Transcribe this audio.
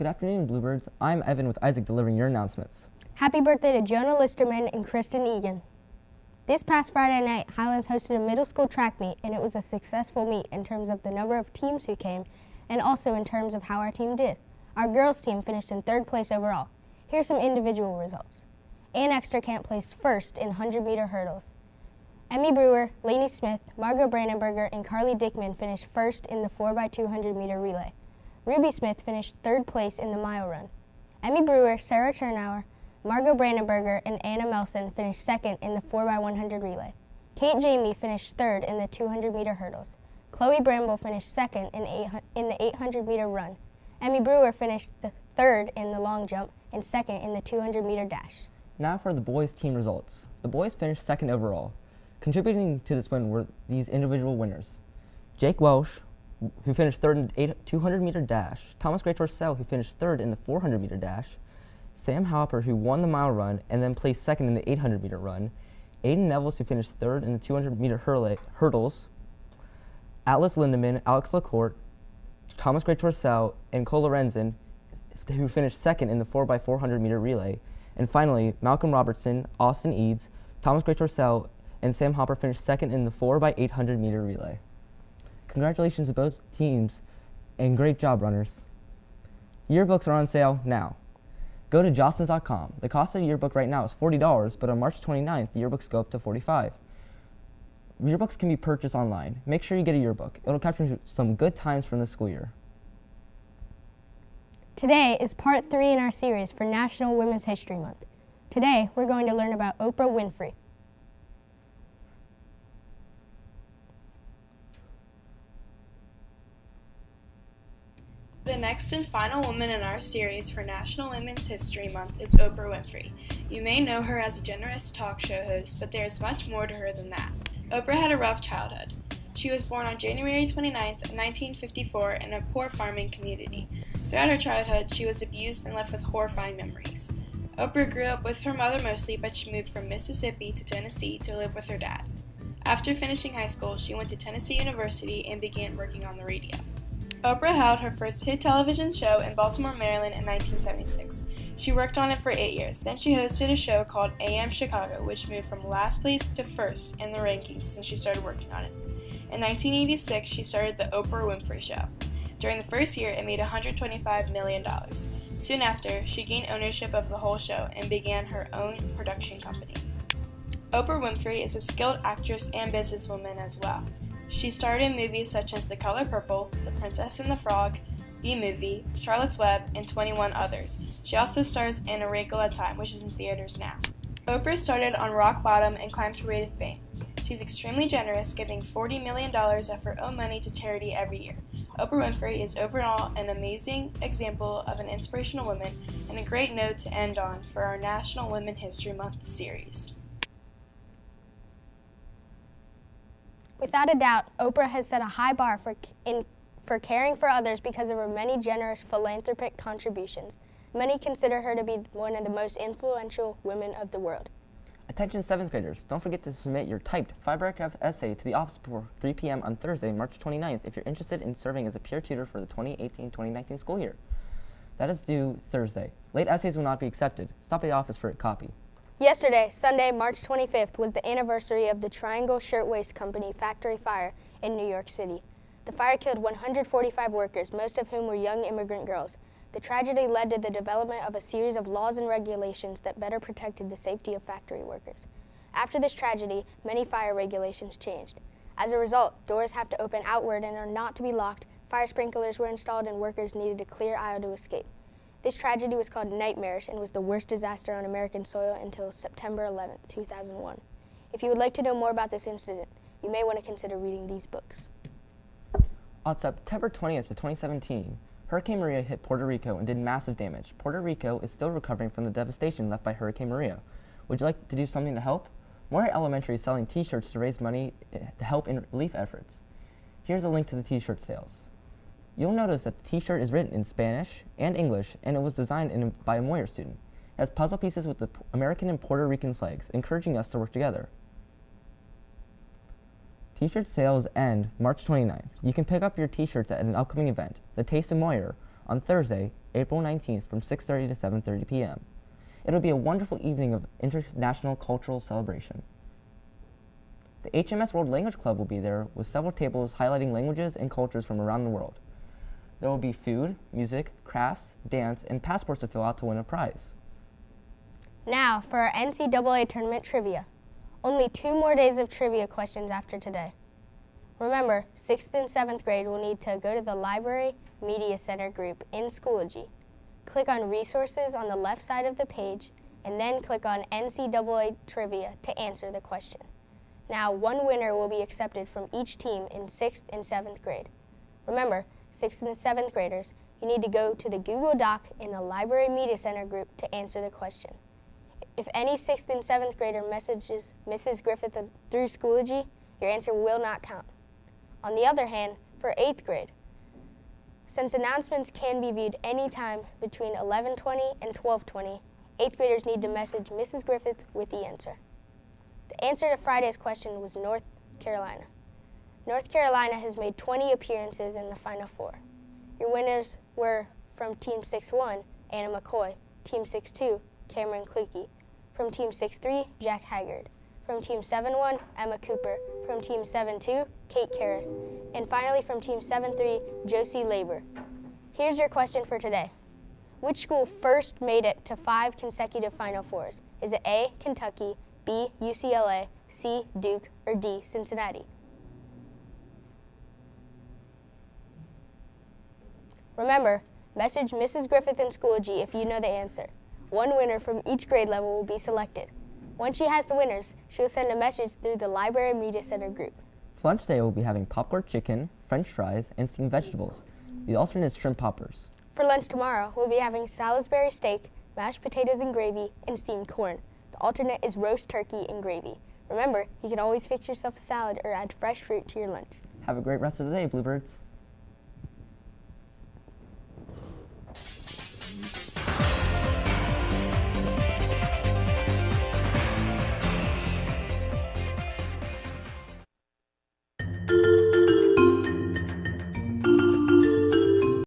Good afternoon, Bluebirds. I'm Evan with Isaac delivering your announcements. Happy birthday to Jonah Listerman and Kristen Egan. This past Friday night, Highlands hosted a middle school track meet, and it was a successful meet in terms of the number of teams who came and also in terms of how our team did. Our girls team finished in 3rd place overall. Here's some individual results. Ann Exterkamp placed 1st in 100-meter hurdles. Emmy Brewer, Lainey Smith, Margot Brandenberger, and Carly Dickman finished 1st in the 4x200-meter relay. Ruby Smith finished 3rd place in the mile run. Emmy Brewer, Sarah Turnauer, Margot Brandenberger, and Anna Melson finished 2nd in the 4x100 relay. Kate Jamie finished 3rd in the 200-meter hurdles. Chloe Bramble finished 2nd in the 800-meter run. Emmy Brewer finished 3rd in the long jump and 2nd in the 200-meter dash. Now for the boys' team results. The boys finished 2nd overall. Contributing to this win were these individual winners: Jake Welsh, who finished 3rd in the 200-meter dash; Thomas Gray Torcell, who finished 3rd in the 400-meter dash; Sam Hopper, who won the mile run and then placed 2nd in the 800-meter run; Aiden Nevels, who finished 3rd in the 200-meter hurdles; Atlas Lindemann, Alex Lacourt, Thomas Gray Torcell, and Cole Lorenzen, who finished 2nd in the 4x400-meter relay; and finally, Malcolm Robertson, Austin Eads, Thomas Gray Torcell, and Sam Hopper finished 2nd in the 4x800-meter relay. Congratulations to both teams, and great job, runners. Yearbooks are on sale now. Go to jostens.com. The cost of a yearbook right now is $40, but on March 29th, the yearbooks go up to $45. Yearbooks can be purchased online. Make sure you get a yearbook. It'll capture some good times from the school year. Today is part 3 in our series for National Women's History Month. Today, we're going to learn about Oprah Winfrey. The next and final woman in our series for National Women's History Month is Oprah Winfrey. You may know her as a generous talk show host, but there is much more to her than that. Oprah had a rough childhood. She was born on January 29, 1954, in a poor farming community. Throughout her childhood, she was abused and left with horrifying memories. Oprah grew up with her mother mostly, but she moved from Mississippi to Tennessee to live with her dad. After finishing high school, she went to Tennessee University and began working on the radio. Oprah held her first hit television show in Baltimore, Maryland in 1976. She worked on it for 8 years. Then she hosted a show called AM Chicago, which moved from last place to first in the rankings since she started working on it. In 1986, she started The Oprah Winfrey Show. During the first year, it made $125 million. Soon after, she gained ownership of the whole show and began her own production company. Oprah Winfrey is a skilled actress and businesswoman as well. She starred in movies such as The Color Purple, The Princess and the Frog, B-Movie, Charlotte's Web, and 21 others. She also stars in A Wrinkle in Time, which is in theaters now. Oprah started on rock bottom and climbed her way to fame. She's extremely generous, giving $40 million of her own money to charity every year. Oprah Winfrey is overall an amazing example of an inspirational woman and a great note to end on for our National Women's History Month series. Without a doubt, Oprah has set a high bar for caring for others because of her many generous philanthropic contributions. Many consider her to be one of the most influential women of the world. Attention 7th graders, don't forget to submit your typed 5-paragraph essay to the office before 3 p.m. on Thursday, March 29th if you're interested in serving as a peer tutor for the 2018-2019 school year. That is due Thursday. Late essays will not be accepted. Stop by the office for a copy. Yesterday, Sunday, March 25th, was the anniversary of the Triangle Shirtwaist Company factory fire in New York City. The fire killed 145 workers, most of whom were young immigrant girls. The tragedy led to the development of a series of laws and regulations that better protected the safety of factory workers. After this tragedy, many fire regulations changed. As a result, doors have to open outward and are not to be locked, fire sprinklers were installed, and workers needed a clear aisle to escape. This tragedy was called nightmarish and was the worst disaster on American soil until September 11, 2001. If you would like to know more about this incident, you may want to consider reading these books. On September 20th of 2017, Hurricane Maria hit Puerto Rico and did massive damage. Puerto Rico is still recovering from the devastation left by Hurricane Maria. Would you like to do something to help? Moyer Elementary is selling t-shirts to raise money to help in relief efforts. Here's a link to the t-shirt sales. You'll notice that the t-shirt is written in Spanish and English, and it was designed by a Moyer student. It has puzzle pieces with the American and Puerto Rican flags, encouraging us to work together. T-shirt sales end March 29th. You can pick up your t-shirts at an upcoming event, The Taste of Moyer, on Thursday, April 19th from 6:30 to 7:30 p.m. It'll be a wonderful evening of international cultural celebration. The HMS World Language Club will be there with several tables highlighting languages and cultures from around the world. There will be food, music, crafts, dance, and passports to fill out to win a prize. Now for our NCAA tournament trivia. Only 2 more days of trivia questions after today. Remember, 6th and 7th grade will need to go to the Library Media Center group in Schoology. Click on Resources on the left side of the page, and then click on NCAA Trivia to answer the question. Now, 1 winner will be accepted from each team in 6th and 7th grade. Remember, 6th and 7th graders, you need to go to the Google Doc in the Library Media Center group to answer the question. If any 6th and 7th grader messages Mrs. Griffith through Schoology, your answer will not count. On the other hand, for 8th grade, since announcements can be viewed anytime between 11:20 and 12:20, 8th graders need to message Mrs. Griffith with the answer. The answer to Friday's question was North Carolina. North Carolina has made 20 appearances in the Final Four. Your winners were from Team 6-1, Anna McCoy, Team 6-2, Cameron Kluke, from Team 6-3, Jack Haggard, from Team 7-1, Emma Cooper, from Team 7-2, Kate Karras, and finally from Team 7-3, Josie Labor. Here's your question for today. Which school first made it to 5 consecutive Final Fours? Is it A, Kentucky, B, UCLA, C, Duke, or D, Cincinnati? Remember, message Mrs. Griffith in Schoology if you know the answer. 1 winner from each grade level will be selected. Once she has the winners, she will send a message through the Library Media Center group. For lunch today, we'll be having popcorn chicken, french fries, and steamed vegetables. The alternate is shrimp poppers. For lunch tomorrow, we'll be having Salisbury steak, mashed potatoes and gravy, and steamed corn. The alternate is roast turkey and gravy. Remember, you can always fix yourself a salad or add fresh fruit to your lunch. Have a great rest of the day, Bluebirds.